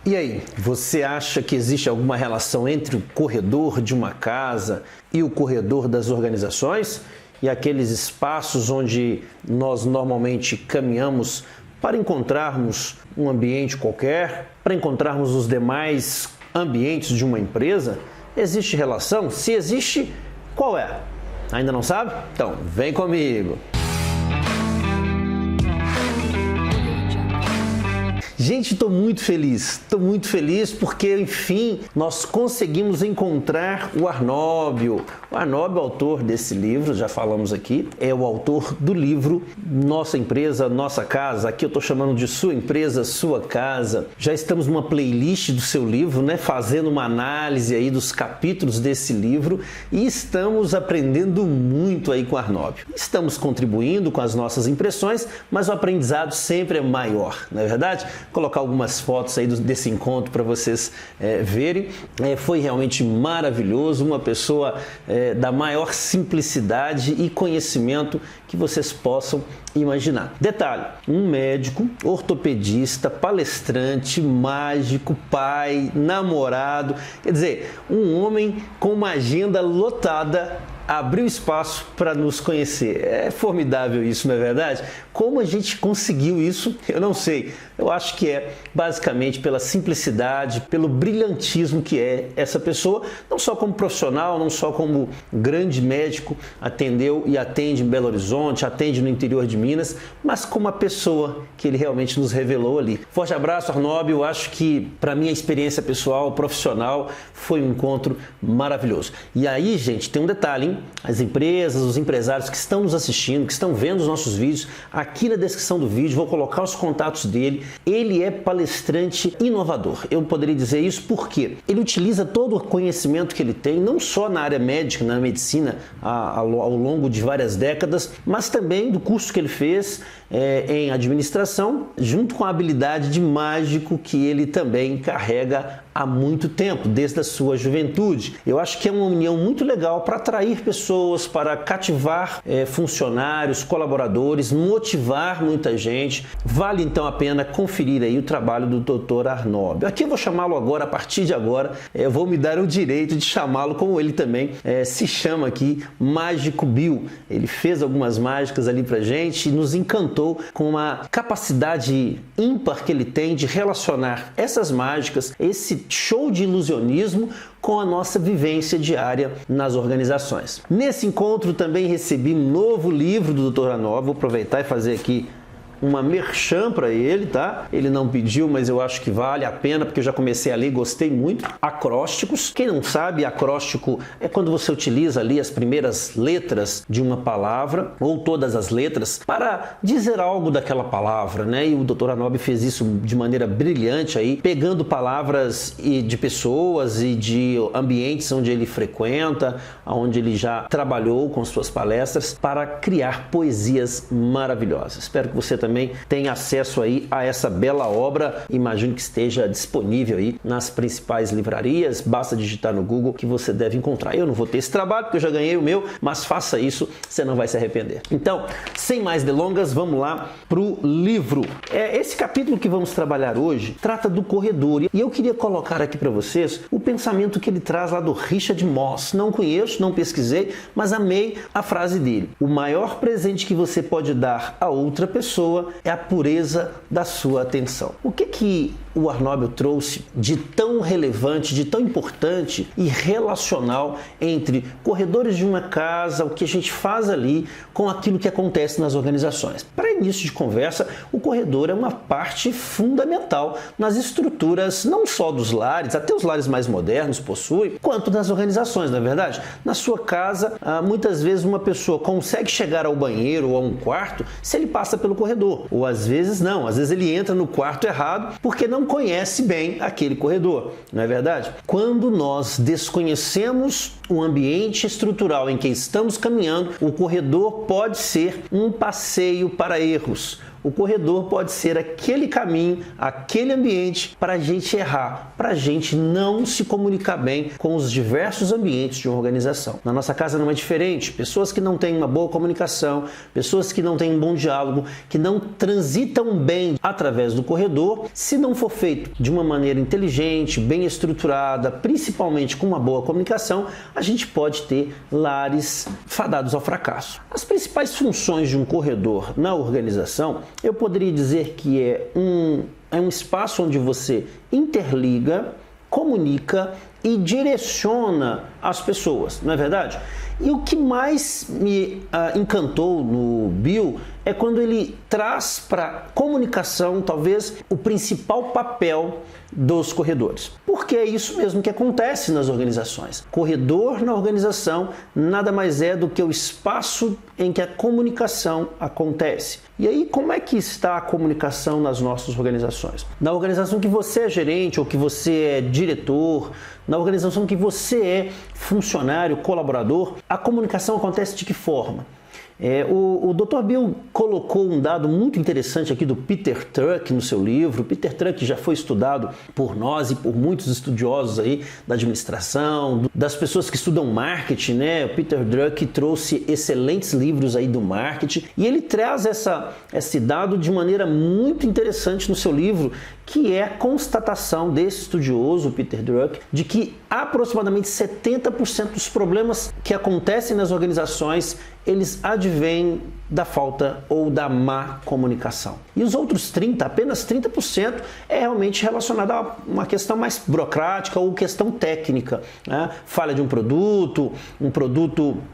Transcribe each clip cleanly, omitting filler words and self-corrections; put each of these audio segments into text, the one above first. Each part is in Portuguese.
E aí, você acha que existe alguma relação entre o corredor de uma casa e o corredor das organizações? E aqueles espaços onde nós normalmente caminhamos para encontrarmos um ambiente qualquer, para encontrarmos os demais ambientes de uma empresa? Existe relação? Se existe, qual é? Ainda não sabe? Então, vem comigo! Gente, estou muito feliz porque, enfim, nós conseguimos encontrar o Arnóbio. O Arnóbio, autor desse livro, já falamos aqui, é o autor do livro Nossa Empresa, Nossa Casa. Aqui eu estou chamando de Sua Empresa, Sua Casa. Já estamos numa playlist do seu livro, né, fazendo uma análise aí dos capítulos desse livro e estamos aprendendo muito aí com o Arnóbio. Estamos contribuindo com as nossas impressões, mas o aprendizado sempre é maior, não é verdade? Colocar algumas fotos aí desse encontro para vocês verem. Foi realmente maravilhoso, uma pessoa da maior simplicidade e conhecimento que vocês possam imaginar. Detalhe, um médico, ortopedista, palestrante, mágico, pai, namorado, quer dizer, um homem com uma agenda lotada abriu espaço para nos conhecer. É formidável isso, não é verdade? Como a gente conseguiu isso, eu não sei. Eu acho que é basicamente pela simplicidade, pelo brilhantismo que é essa pessoa, não só como profissional, não só como grande médico, atendeu e atende em Belo Horizonte, atende no interior de Minas, mas como a pessoa que ele realmente nos revelou ali. Forte abraço, Arnóbio. Eu acho que, para mim, a experiência pessoal, profissional, foi um encontro maravilhoso. E aí, gente, tem um detalhe, hein? As empresas, os empresários que estão nos assistindo, que estão vendo os nossos vídeos, aqui na descrição do vídeo vou colocar os contatos dele. Ele é palestrante inovador. Eu poderia dizer isso porque ele utiliza todo o conhecimento que ele tem, não só na área médica, na medicina, ao longo de várias décadas, mas também do curso que ele fez em administração, junto com a habilidade de mágico que ele também carrega há muito tempo, desde a sua juventude. Eu acho que é uma união muito legal para atrair pessoas, para cativar funcionários, colaboradores, motivar muita gente. Vale então a pena conferir aí o trabalho do Dr. Arnóbio. Aqui eu vou chamá-lo agora, a partir de agora, eu vou me dar o direito de chamá-lo como ele também se chama aqui, Mágico Bill. Ele fez algumas mágicas ali pra gente e nos encantou com uma capacidade ímpar que ele tem de relacionar essas mágicas, esse show de ilusionismo, com a nossa vivência diária nas organizações. Nesse encontro também recebi um novo livro do Dr. Arnóbio. Vou aproveitar e fazer aqui uma merchan para ele, tá? Ele não pediu, mas eu acho que vale a pena, porque eu já comecei a ler, gostei muito. Acrósticos. Quem não sabe, acróstico é quando você utiliza ali as primeiras letras de uma palavra, ou todas as letras, para dizer algo daquela palavra, né? E o Dr. Arnóbio fez isso de maneira brilhante aí, pegando palavras de pessoas e de ambientes onde ele frequenta, onde ele já trabalhou com suas palestras, para criar poesias maravilhosas. Espero que você também tem acesso aí a essa bela obra. Imagino que esteja disponível aí nas principais livrarias. Basta digitar no Google que você deve encontrar. Eu não vou ter esse trabalho porque eu já ganhei o meu, mas faça isso, você não vai se arrepender. Então, sem mais delongas, vamos lá pro livro. Esse capítulo que vamos trabalhar hoje trata do corredor e eu queria colocar aqui para vocês o pensamento que ele traz lá do Richard Moss. Não conheço, não pesquisei, mas amei a frase dele. O maior presente que você pode dar a outra pessoa é a pureza da sua atenção. O que o Arnóbio trouxe de tão relevante, de tão importante e relacional entre corredores de uma casa, o que a gente faz ali com aquilo que acontece nas organizações? Para início de conversa, o corredor é uma parte fundamental nas estruturas não só dos lares, até os lares mais modernos possuem, quanto nas organizações, não é verdade? Na sua casa, muitas vezes uma pessoa consegue chegar ao banheiro ou a um quarto se ele passa pelo corredor, ou às vezes não, às vezes ele entra no quarto errado porque não conhece bem aquele corredor, não é verdade? Quando nós desconhecemos o ambiente estrutural em que estamos caminhando, o corredor pode ser um passeio para erros. o corredor pode ser aquele caminho, aquele ambiente para a gente errar, para a gente não se comunicar bem com os diversos ambientes de uma organização. Na nossa casa não é diferente. Pessoas que não têm uma boa comunicação, pessoas que não têm um bom diálogo, que não transitam bem através do corredor, se não for feito de uma maneira inteligente, bem estruturada, principalmente com uma boa comunicação, a gente pode ter lares fadados ao fracasso. As principais funções de um corredor na organização, eu poderia dizer que é um espaço onde você interliga, comunica e direciona as pessoas, não é verdade? E o que mais me encantou no Bill é quando ele traz para a comunicação, talvez, o principal papel dos corredores. Porque é isso mesmo que acontece nas organizações. Corredor na organização nada mais é do que o espaço em que a comunicação acontece. E aí, como é que está a comunicação nas nossas organizações? Na organização que você é gerente ou que você é diretor, na organização que você é funcionário, colaborador, a comunicação acontece de que forma? O Dr. Bill colocou um dado muito interessante aqui do Peter Drucker no seu livro. Peter Drucker já foi estudado por nós e por muitos estudiosos aí da administração, das pessoas que estudam marketing, né? O Peter Drucker trouxe excelentes livros aí do marketing e ele traz esse dado de maneira muito interessante no seu livro, que é a constatação desse estudioso, Peter Drucker, de que aproximadamente 70% dos problemas que acontecem nas organizações, eles advêm da falta ou da má comunicação. E os outros 30%, apenas 30%, é realmente relacionado a uma questão mais burocrática ou questão técnica, né? Falha de um produto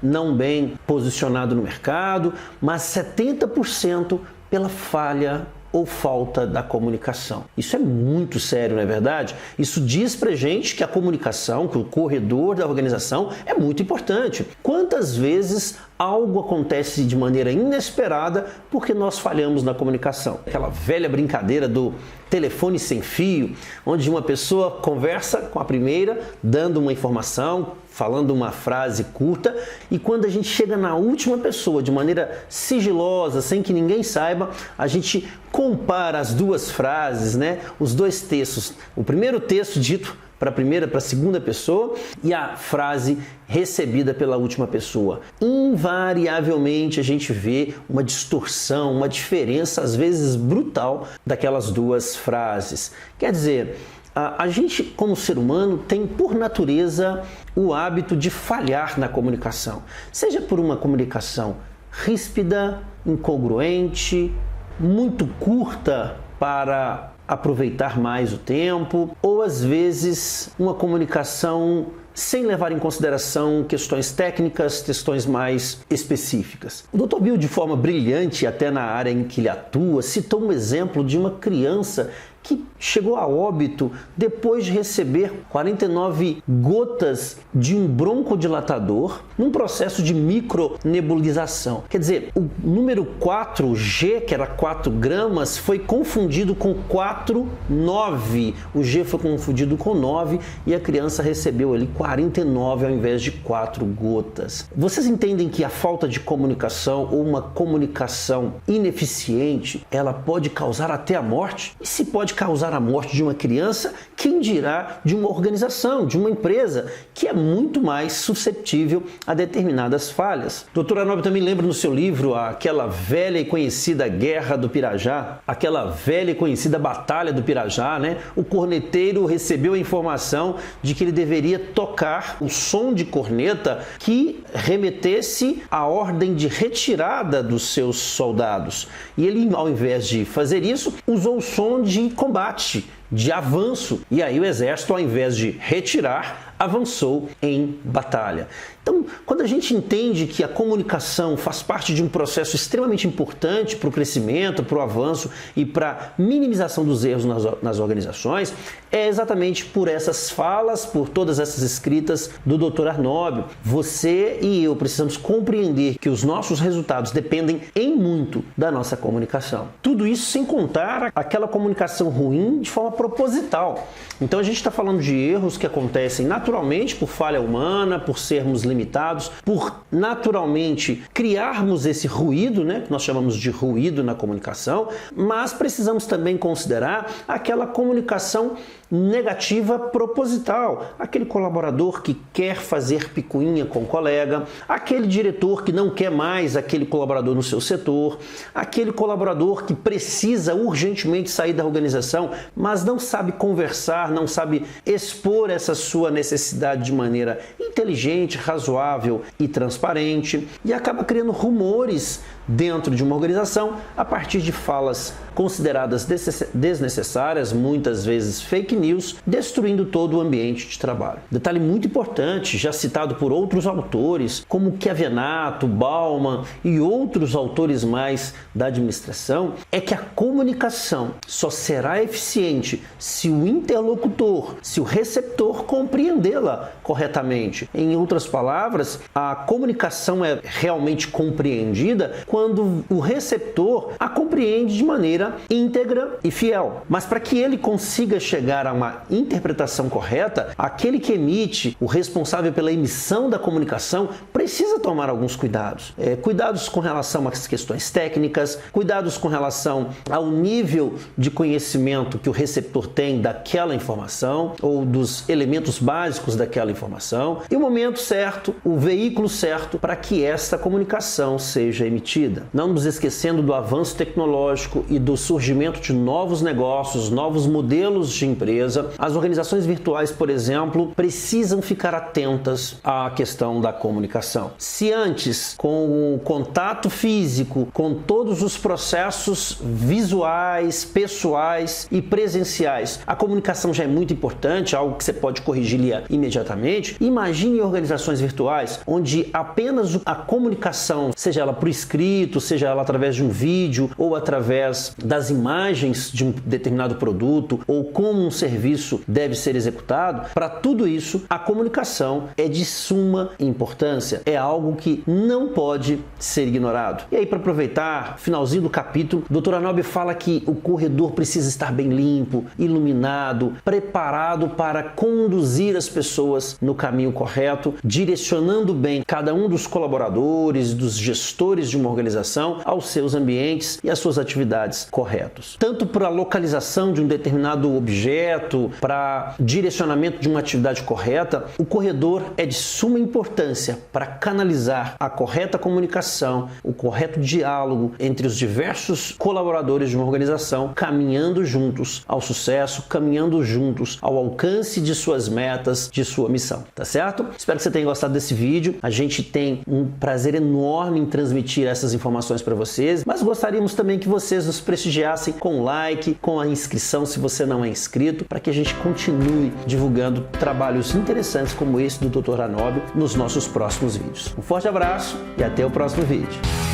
não bem posicionado no mercado, mas 70% pela falha ou falta da comunicação. Isso é muito sério, não é verdade? Isso diz pra gente que a comunicação, que o corredor da organização é muito importante. Quantas vezes algo acontece de maneira inesperada porque nós falhamos na comunicação? Aquela velha brincadeira do telefone sem fio, onde uma pessoa conversa com a primeira, dando uma informação, falando uma frase curta, e quando a gente chega na última pessoa de maneira sigilosa, sem que ninguém saiba, a gente compara as duas frases, né? Os dois textos. O primeiro texto dito para a segunda pessoa e a frase recebida pela última pessoa. Invariavelmente a gente vê uma distorção, uma diferença às vezes brutal daquelas duas frases. Quer dizer, a gente como ser humano tem por natureza o hábito de falhar na comunicação, seja por uma comunicação ríspida, incongruente, muito curta para aproveitar mais o tempo, ou às vezes uma comunicação sem levar em consideração questões técnicas, questões mais específicas. O Dr. Bill, de forma brilhante, até na área em que ele atua, citou um exemplo de uma criança que chegou a óbito depois de receber 49 gotas de um broncodilatador num processo de micronebulização. Quer dizer, o número 4, o G, que era 4 gramas, foi confundido com 4,9. O G foi confundido com 9 e a criança recebeu ali 49 ao invés de 4 gotas. Vocês entendem que a falta de comunicação ou uma comunicação ineficiente, ela pode causar até a morte? E se pode causar a morte de uma criança, quem dirá de uma organização, de uma empresa, que é muito mais suscetível a determinadas falhas. Dr. Arnóbio também lembra no seu livro aquela velha e conhecida Guerra do Pirajá, aquela velha e conhecida Batalha do Pirajá, né? O corneteiro recebeu a informação de que ele deveria tocar o som de corneta que remetesse à ordem de retirada dos seus soldados. E ele, ao invés de fazer isso, usou o som de combate, de avanço. E aí o exército, ao invés de retirar, avançou em batalha. Então, quando a gente entende que a comunicação faz parte de um processo extremamente importante para o crescimento, para o avanço e para a minimização dos erros nas organizações, é exatamente por essas falas, por todas essas escritas do Dr. Arnóbio. Você e eu precisamos compreender que os nossos resultados dependem em muito da nossa comunicação. Tudo isso sem contar aquela comunicação ruim de forma proposital. Então a gente está falando de erros que acontecem naturalmente por falha humana, por sermos limitados, por naturalmente criarmos esse ruído, né, que nós chamamos de ruído na comunicação, mas precisamos também considerar aquela comunicação negativa proposital, aquele colaborador que quer fazer picuinha com o colega, aquele diretor que não quer mais aquele colaborador no seu setor, aquele colaborador que precisa urgentemente sair da organização, mas não sabe conversar, não sabe expor essa sua necessidade de maneira inteligente, razoável e transparente, e acaba criando rumores dentro de uma organização a partir de falas consideradas desnecessárias, muitas vezes fake news, destruindo todo o ambiente de trabalho. Detalhe muito importante, já citado por outros autores, como Chiavenato, Bauman e outros autores mais da administração, é que a comunicação só será eficiente se o interlocutor, se o receptor compreendê-la corretamente. Em outras palavras, a comunicação é realmente compreendida quando o receptor a compreende de maneira íntegra e fiel. Mas para que ele consiga chegar a uma interpretação correta, aquele que emite, o responsável pela emissão da comunicação, precisa tomar alguns cuidados. Cuidados com relação às questões técnicas, cuidados com relação ao nível de conhecimento que o receptor tem daquela informação ou dos elementos básicos daquela informação e o momento certo, o veículo certo para que esta comunicação seja emitida. Não nos esquecendo do avanço tecnológico e do surgimento de novos negócios, novos modelos de empresa. As organizações virtuais, por exemplo, precisam ficar atentas à questão da comunicação. Se antes, com o contato físico, com todos os processos visuais, pessoais e presenciais, a comunicação já é muito importante, algo que você pode corrigir imediatamente, imagine organizações virtuais onde apenas a comunicação, seja ela por escrito, seja ela através de um vídeo ou através das imagens de um determinado produto ou como um serviço deve ser executado, para tudo isso a comunicação é de suma importância, é algo que não pode ser ignorado. E aí, para aproveitar, finalzinho do capítulo, o Dr. Arnolbi fala que o corredor precisa estar bem limpo, iluminado, preparado para conduzir as pessoas no caminho correto, direcionando bem cada um dos colaboradores, dos gestores de uma organização aos seus ambientes e às suas atividades corretos. Tanto para a localização de um determinado objeto, para direcionamento de uma atividade correta, o corredor é de suma importância para canalizar a correta comunicação, o correto diálogo entre os diversos colaboradores de uma organização, caminhando juntos ao sucesso, caminhando juntos ao alcance de suas metas, de sua missão, tá certo? Espero que você tenha gostado desse vídeo. A gente tem um prazer enorme em transmitir essas informações para vocês, mas gostaríamos também que vocês nos prestigiassem com like, com a inscrição se você não é inscrito, para que a gente continue divulgando trabalhos interessantes como esse do Dr. Arnolbi nos nossos próximos vídeos. Um forte abraço e até o próximo vídeo.